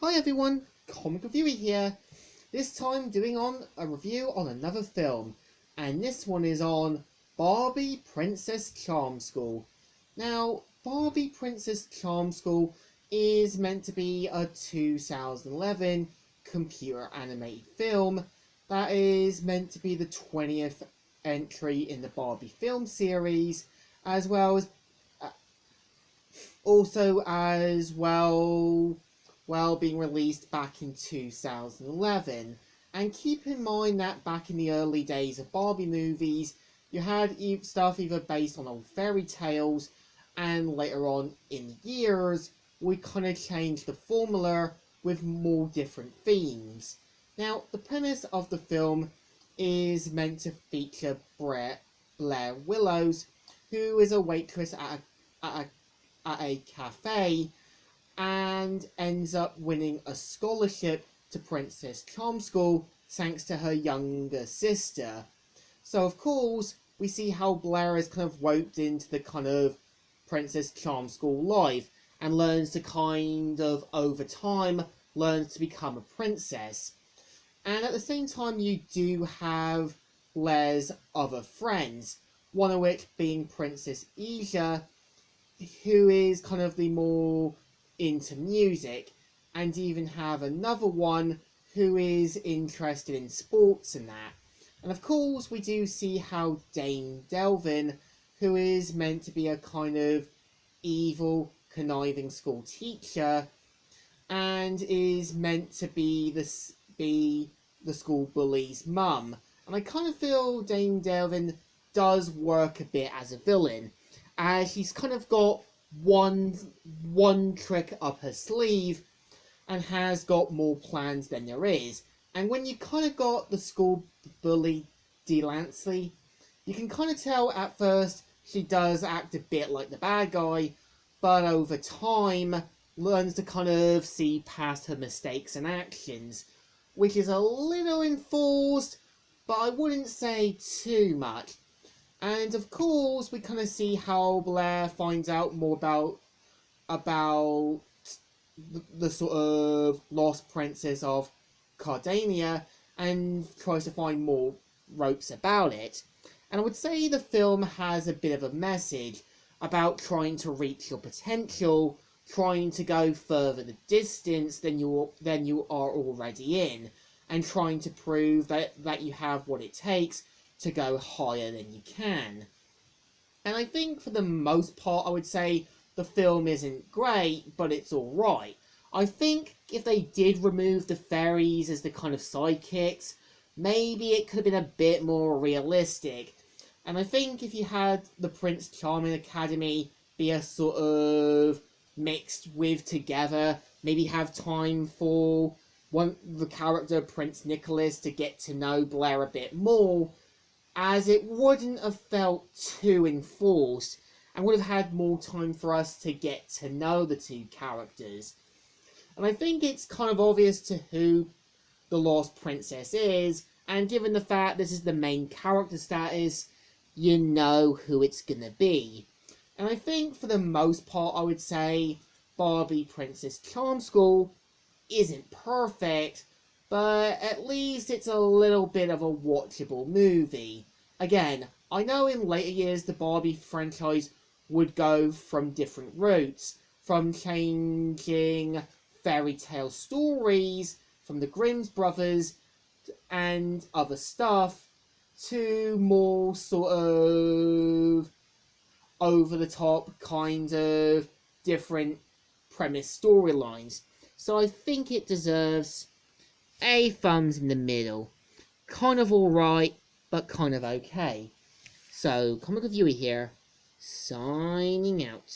Hi everyone, Comic Reviewer here. This time doing on a review on another film, and this one is on Barbie Princess Charm School. Now, Barbie Princess Charm School is meant to be a 2011 computer animated film that is meant to be the 20th entry in the Barbie film series, as well as being released back in 2011. And keep in mind that back in the early days of Barbie movies, you had stuff either based on old fairy tales, and later on in the years, we kind of changed the formula with more different themes. Now, the premise of the film is meant to feature Blair Willows, who is a waitress at a cafe, and ends up winning a scholarship to Princess Charm School thanks to her younger sister. So of course, we see how Blair is kind of roped into the kind of Princess Charm School life, and learns to kind of, over time, learns to become a princess. And at the same time, you do have Blair's other friends, one of which being Princess Asia, who is kind of the more into music, and even have another one who is interested in sports and that. And of course, we do see how Dame Delvin, who is meant to be a kind of evil, conniving school teacher, and is meant to be the school bully's mum. And I kind of feel Dame Delvin does work a bit as a villain, as she's kind of got one trick up her sleeve and has got more plans than there is. And when you kind of got the school bully Delancey, you can kind of tell at first she does act a bit like the bad guy, but over time learns to kind of see past her mistakes and actions, which is a little enforced, but I wouldn't say too much. And of course, we kind of see how Blair finds out more about the sort of lost princess of Cardania, and tries to find more ropes about it. And I would say the film has a bit of a message about trying to reach your potential, trying to go further the distance than you are already in, and trying to prove that you have what it takes to go higher than you can. And I think for the most part, I would say the film isn't great, but it's alright. I think if they did remove the fairies as the kind of sidekicks, maybe it could have been a bit more realistic. And I think if you had the Prince Charming Academy be a sort of mixed with together, maybe have time for the character Prince Nicholas to get to know Blair a bit more, as it wouldn't have felt too enforced, and would have had more time for us to get to know the two characters. And I think it's kind of obvious to who the Lost Princess is, and given the fact this is the main character status, you know who it's gonna be. And I think for the most part, I would say Barbie Princess Charm School isn't perfect, but at least it's a little bit of a watchable movie. Again, I know in later years the Barbie franchise would go from different routes, from changing fairy tale stories from the Grimm's brothers and other stuff, to more sort of over the top kind of different premise storylines. So I think it deserves a thumbs in the middle. Kind of alright, but kind of okay. So, Comic Reviewer here, signing out.